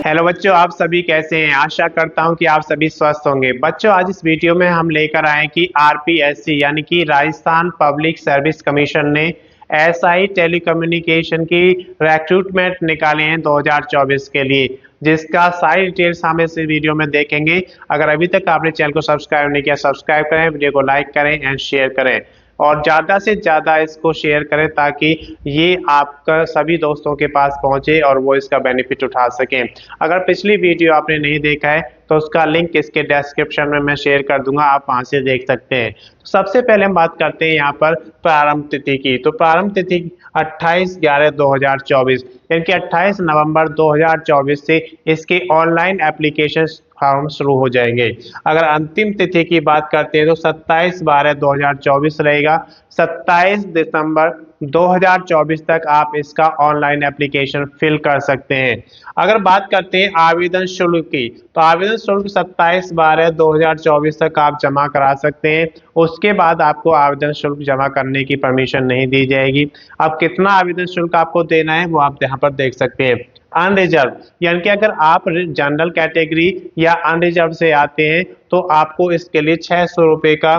Hello बच्चों, आप सभी कैसे हैं। आशा करता हूं कि आप सभी स्वस्थ होंगे। बच्चों, आज इस वीडियो में हम लेकर आए कि आरपीएससी यानी कि राजस्थान पब्लिक सर्विस कमीशन ने एसआई टेलीकम्युनिकेशन की रिक्रूटमेंट निकाले हैं 2024 के लिए, जिसका सारी डिटेल्स हम इस वीडियो में देखेंगे। अगर अभी तक आपने चैनल को सब्सक्राइब नहीं किया, सब्सक्राइब करें, वीडियो को लाइक करें एंड शेयर करें और ज़्यादा से ज़्यादा इसको शेयर करें ताकि ये आपका सभी दोस्तों के पास पहुंचे और वो इसका बेनिफिट उठा सकें। अगर पिछली वीडियो आपने नहीं देखा है तो उसका लिंक इसके डिस्क्रिप्शन में मैं शेयर कर दूंगा, आप वहां से देख सकते हैं। तो सबसे पहले हम बात करते हैं यहाँ पर प्रारंभ तिथि की। तो प्रारंभ तिथि 28/11/2024 यानी कि 28 नवंबर 2024 से इसके ऑनलाइन एप्लीकेशन फॉर्म शुरू हो जाएंगे। अगर अंतिम तिथि की बात करते हैं तो 27/12/2024 रहेगा। 27 दिसंबर 2024 तक आप इसका ऑनलाइन एप्लीकेशन फिल कर सकते हैं। अगर बात करते हैं आवेदन शुल्क की, तो आवेदन शुल्क 27/12/2024 तक आप जमा करा सकते हैं। उसके बाद आपको आवेदन शुल्क जमा करने की परमिशन नहीं दी जाएगी। अब कितना आवेदन शुल्क आपको देना है वो आप यहाँ पर देख सकते हैं। अनरिजर्व यानी कि अगर आप जनरल कैटेगरी या अनरिजर्व से आते हैं तो आपको इसके लिए 600 रुपये का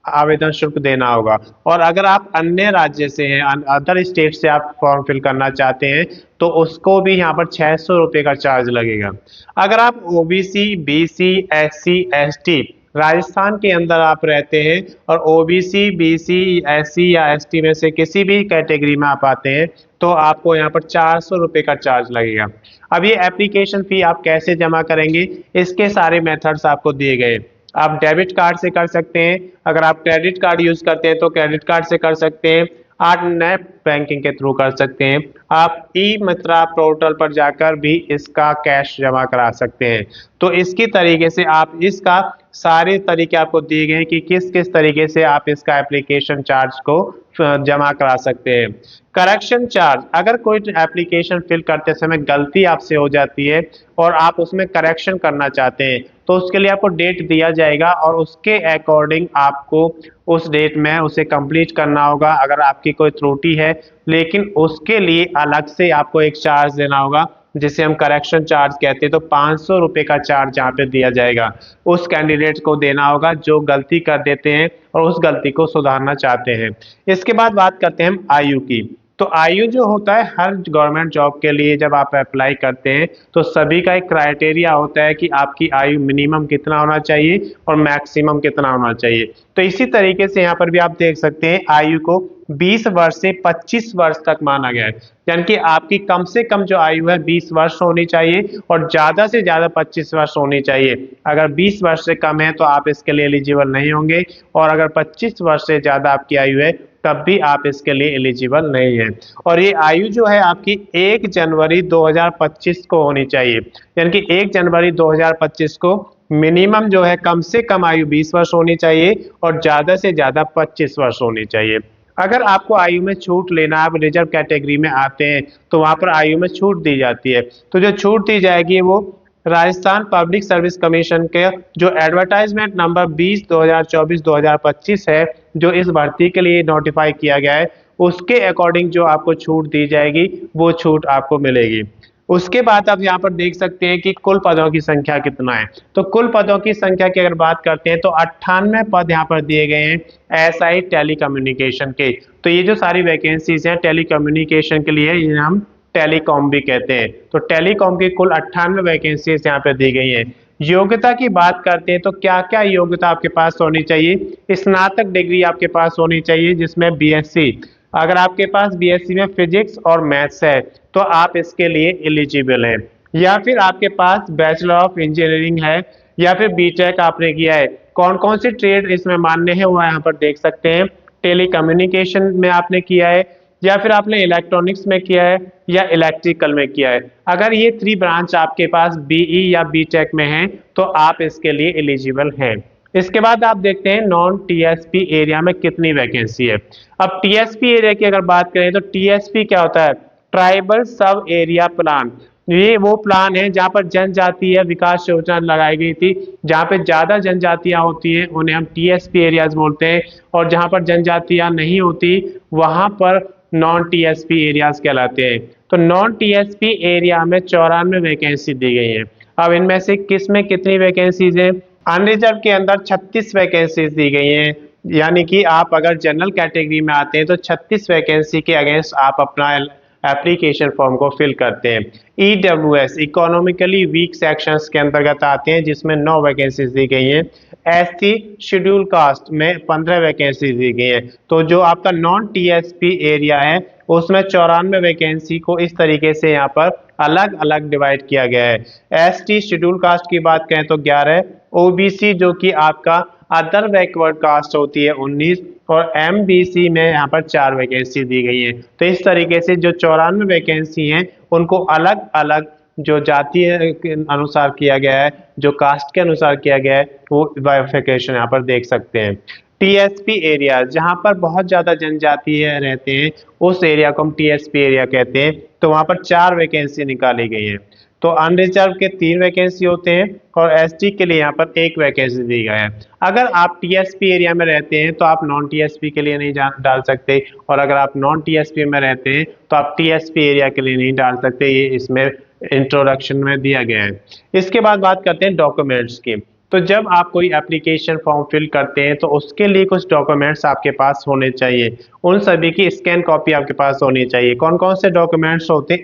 आवेदन शुल्क देना होगा। और अगर आप अन्य राज्य से हैं, अदर स्टेट से आप फॉर्म फिल करना चाहते हैं तो उसको भी यहाँ पर 600 रुपये का चार्ज लगेगा। अगर आप OBC, BC, SC, ST Rajasthan के अंदर आप रहते हैं और ओबीसी, बीसी, एससी या एसटी में से किसी भी कैटेगरी में आप आते हैं तो आपको यहाँ पर 400 रुपये का चार्ज लगेगा। अब ये एप्लीकेशन फी आप कैसे जमा करेंगे, इसके सारे मेथड्स आपको दिए गए। आप डेबिट कार्ड से कर सकते हैं, अगर आप क्रेडिट कार्ड यूज करते हैं तो क्रेडिट कार्ड से कर सकते हैं, आप नेट बैंकिंग के थ्रू कर सकते हैं, आप ई मित्रा पोर्टल पर जाकर भी इसका कैश जमा करा सकते हैं। तो इसकी तरीके से आप इसका सारे तरीके आपको दिए गए हैं कि किस किस तरीके से आप इसका एप्लीकेशन चार्ज को जमा करा सकते हैं। करेक्शन चार्ज, अगर कोई एप्लीकेशन फिल करते समय गलती आपसे हो जाती है और आप उसमें करेक्शन करना चाहते हैं तो उसके लिए आपको डेट दिया जाएगा और उसके अकॉर्डिंग आपको उस डेट में उसे कंप्लीट करना होगा अगर आपकी कोई त्रुटि है। लेकिन उसके लिए अलग से आपको एक चार्ज देना होगा जिसे हम करेक्शन चार्ज कहते हैं। तो 500 रुपये का चार्ज यहाँ पे दिया जाएगा, उस कैंडिडेट को देना होगा जो गलती कर देते हैं और उस गलती को सुधारना चाहते हैं। इसके बाद बात करते हैं हम आयु की। तो आयु जो होता है हर गवर्नमेंट जॉब के लिए जब आप अप्लाई करते हैं तो सभी का एक क्राइटेरिया होता है कि आपकी आयु मिनिमम कितना होना चाहिए और मैक्सिमम कितना होना चाहिए। तो इसी तरीके से यहाँ पर भी आप देख सकते हैं आयु को 20 वर्ष से 25 वर्ष तक माना गया है, यानी कि आपकी कम से कम जो आयु है 20 वर्ष होनी चाहिए और ज्यादा से ज्यादा 25 वर्ष होनी चाहिए। अगर 20 वर्ष से कम है तो आप इसके लिए एलिजिबल नहीं होंगे और अगर 25 वर्ष से ज्यादा आपकी आयु है तब भी आप इसके लिए एलिजिबल नहीं है। और ये आयु जो है आपकी 1 जनवरी 2025 को होनी चाहिए, यानी कि 1 जनवरी 2025 को मिनिमम जो है कम से कम आयु 20 वर्ष होनी चाहिए और ज्यादा से ज्यादा 25 वर्ष होनी चाहिए। अगर आपको आयु में छूट लेना, आप रिजर्व कैटेगरी में आते हैं तो वहां पर आयु में छूट दी जाती है। तो जो छूट दी जाएगी वो राजस्थान पब्लिक सर्विस कमीशन के जो एडवर्टाइजमेंट नंबर 20/24/2025 है, जो इस भर्ती के लिए नोटिफाई किया गया है, उसके अकॉर्डिंग जो आपको छूट दी जाएगी वो छूट आपको मिलेगी। उसके बाद आप यहाँ पर देख सकते हैं कि कुल पदों की संख्या कितना है। तो कुल पदों की संख्या की अगर बात करते हैं तो 98 पद यहाँ पर दिए गए हैं एसआई टेलीकम्युनिकेशन के। तो ये जो सारी वैकेंसीज हैं टेलीकम्युनिकेशन के लिए, ये हम टेलीकॉम भी कहते हैं। तो टेलीकॉम की कुल 98 वैकेंसीज यहाँ पे दी गई हैं। योग्यता की बात करते हैं तो क्या क्या योग्यता आपके पास होनी चाहिए। स्नातक डिग्री आपके पास होनी चाहिए जिसमें बीएससी, अगर आपके पास बीएससी में फिजिक्स और मैथ्स है तो आप इसके लिए एलिजिबल हैं, या फिर आपके पास बैचलर ऑफ इंजीनियरिंग है या फिर बीटेक आपने किया है। कौन कौन सी ट्रेड इसमें मान्य है वो यहाँ पर देख सकते हैं। टेलीकम्युनिकेशन में आपने किया है या फिर आपने इलेक्ट्रॉनिक्स में किया है या इलेक्ट्रिकल में किया है। अगर ये 3 ब्रांच आपके पास बीई या बीटेक में है तो आप इसके लिए एलिजिबल हैं। इसके बाद आप देखते हैं नॉन टीएसपी एरिया में कितनी वैकेंसी है। अब टीएसपी एरिया की अगर बात करें तो टीएसपी क्या होता है, ट्राइबल सब एरिया प्लान। ये वो प्लान है जहाँ पर जनजातीय विकास योजना लगाई गई थी, जहाँ पे ज्यादा जनजातियां होती हैं उन्हें हम टीएसपी एरियाज बोलते हैं, और जहाँ पर जनजातियां नहीं होती वहां पर नॉन टीएसपी एरियाज कहलाते हैं। तो नॉन टीएसपी एरिया में 94 वैकेंसी दी गई है। अब इनमें से किस में कितनी वैकेंसीज है? अनरिजर्व के अंदर 36 वैकेंसीज दी गई हैं, यानी कि आप अगर जनरल कैटेगरी में आते हैं तो 36 वैकेंसी के अगेंस्ट आप अपना एप्लीकेशन फॉर्म को फिल करते हैं। ईडब्ल्यूएस इकोनॉमिकली वीक सेक्शंस के अंतर्गत आते हैं, जिसमें 9 वैकेंसीज दी गई हैं। एससी शेड्यूल कास्ट में 15 वैकेंसी दी गई है। तो जो आपका नॉन टीएसपी एरिया है उसमें 94 वैकेंसी को इस तरीके से यहाँ पर अलग अलग डिवाइड किया गया है। एसटी शेड्यूल कास्ट की बात करें तो 11, ओबीसी जो कि आपका अदर बैकवर्ड कास्ट होती है 19, और एमबीसी में यहाँ पर 4 वैकेंसी दी गई है। तो इस तरीके से जो 94 वैकेंसी हैं उनको अलग अलग जो जाति के अनुसार किया गया है, जो कास्ट के अनुसार किया गया है, वो बाइफरकेशन यहाँ पर देख सकते हैं। टीएसपी एरिया जहाँ पर बहुत ज़्यादा जनजाति रहते हैं उस एरिया को हम टीएसपी एरिया कहते हैं। तो वहाँ पर 4 वैकेंसी निकाली गई है। तो अनरिजर्व के 3 वैकेंसी होते हैं और एसटी के लिए यहाँ पर 1 वैकेंसी दी गई है। अगर आप टीएसपी एरिया में रहते हैं तो आप नॉन टीएसपी के लिए नहीं डाल सकते, और अगर आप नॉन टीएसपी में रहते हैं तो आप टीएसपी एरिया के लिए नहीं डाल सकते। ये इसमें इंट्रोडक्शन में दिया गया है। इसके बाद बात करते हैं डॉक्यूमेंट्स की। तो जब आप कोई एप्लीकेशन फॉर्म फिल करते हैं तो उसके लिए कुछ डॉक्यूमेंट्स आपके पास होने चाहिए। उन सभी की स्कैन कॉपी आपके पास होनी चाहिए। कौन कौन से डॉक्यूमेंट्स होते हैं?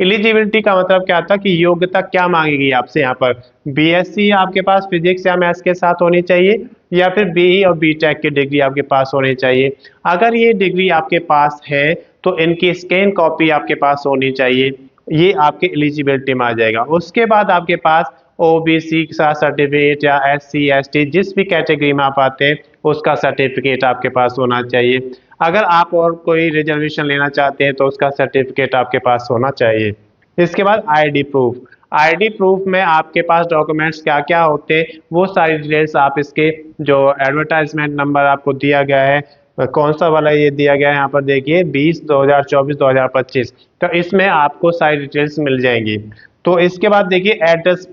एलिजिबिलिटी का मतलब क्या था कि योग्यता क्या मांगेगी आपसे। यहाँ पर बीएससी आपके पास फिजिक्स या मैथ्स के साथ होनी चाहिए, या फिर बीई और बीटेक की डिग्री आपके पास होनी चाहिए। अगर ये डिग्री आपके पास है तो इनकी स्कैन कॉपी आपके पास होनी चाहिए। ये आपके एलिजिबिलिटी में आ जाएगा। उसके बाद आपके पास ओबीसी का सर्टिफिकेट या एससी एसटी जिस भी कैटेगरी में आप आते हैं उसका सर्टिफिकेट आपके पास होना चाहिए। अगर आप और कोई रिजर्वेशन लेना चाहते हैं तो उसका सर्टिफिकेट आपके पास होना चाहिए। इसके बाद आईडी प्रूफ में आपके पास डॉक्यूमेंट्स क्या क्या होते हैं वो सारी डिटेल्स आप इसके जो एडवर्टाइजमेंट नंबर आपको दिया गया है, कौन सा वाला ये दिया गया है यहाँ पर देखिए 20, 2024, 2025, तो इसमें आपको सारी डिटेल्स मिल जाएंगी। तो इसके बाद देखिए एड्रेस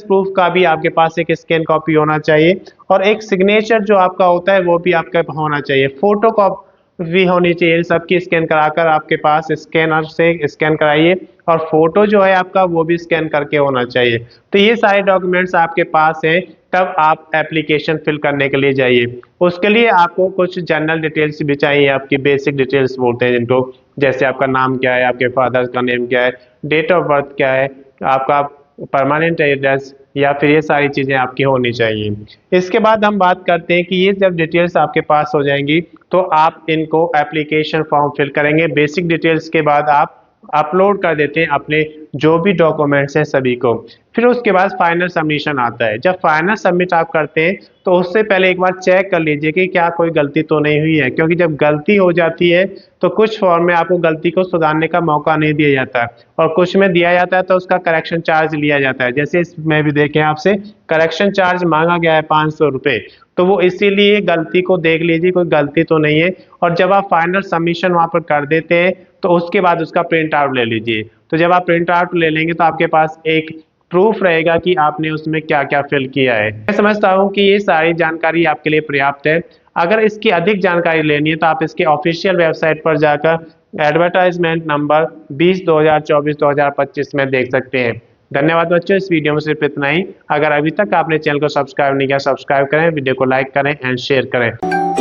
प्रूफ का भी आपके पास एक स्कैन कॉपी होना चाहिए, और एक सिग्नेचर जो आपका होता है वो भी आपका होना चाहिए। फोटो कॉपी भी होनी चाहिए। सबकी स्कैन कराकर आपके पास स्कैनर से स्कैन कराइए, और फोटो जो है आपका वो भी स्कैन करके होना चाहिए। तो ये सारे डॉक्यूमेंट्स आपके पास हैं, तब आप एप्लीकेशन फिल करने के लिए जाइए। उसके लिए आपको कुछ जनरल डिटेल्स भी चाहिए, आपकी बेसिक डिटेल्स बोलते हैं जिनको, जैसे आपका नाम क्या है, आपके फादर का नेम क्या है, डेट ऑफ बर्थ क्या है, आपका परमानेंट एड्रेस, या फिर ये सारी चीज़ें आपकी होनी चाहिए। इसके बाद हम बात करते हैं कि ये जब डिटेल्स आपके पास हो जाएंगी तो आप इनको एप्लीकेशन फॉर्म फिल करेंगे। बेसिक डिटेल्स के बाद आप अपलोड कर देते हैं अपने जो भी डॉक्यूमेंट्स हैं सभी को। फिर उसके बाद फाइनल सबमिशन आता है। जब फाइनल सबमिट आप करते हैं तो उससे पहले एक बार चेक कर लीजिए कि क्या कोई गलती तो नहीं हुई है, क्योंकि जब गलती हो जाती है तो कुछ फॉर्म में आपको गलती को सुधारने का मौका नहीं दिया जाता है, और कुछ में दिया जाता है तो उसका करेक्शन चार्ज लिया जाता है। जैसे इसमें भी देखें आपसे करेक्शन चार्ज मांगा गया है 500 रुपये, तो वो इसीलिए गलती को देख लीजिए कोई गलती तो नहीं है। और जब आप फाइनल सबमिशन वहाँ पर कर देते हैं तो उसके बाद उसका प्रिंट आउट ले लीजिए। तो जब आप प्रिंट आउट ले लेंगे तो आपके पास एक प्रूफ रहेगा कि आपने उसमें क्या क्या फिल किया है। मैं समझता हूँ कि ये सारी जानकारी आपके लिए पर्याप्त है। अगर इसकी अधिक जानकारी लेनी है तो आप इसके ऑफिशियल वेबसाइट पर जाकर एडवर्टाइजमेंट नंबर 20, 2024, 2025 में देख सकते हैं। धन्यवाद बच्चों, इस वीडियो में सिर्फ इतना ही। अगर अभी तक आपने चैनल को सब्सक्राइब नहीं किया, सब्सक्राइब करें, वीडियो को लाइक करें एंड शेयर करें।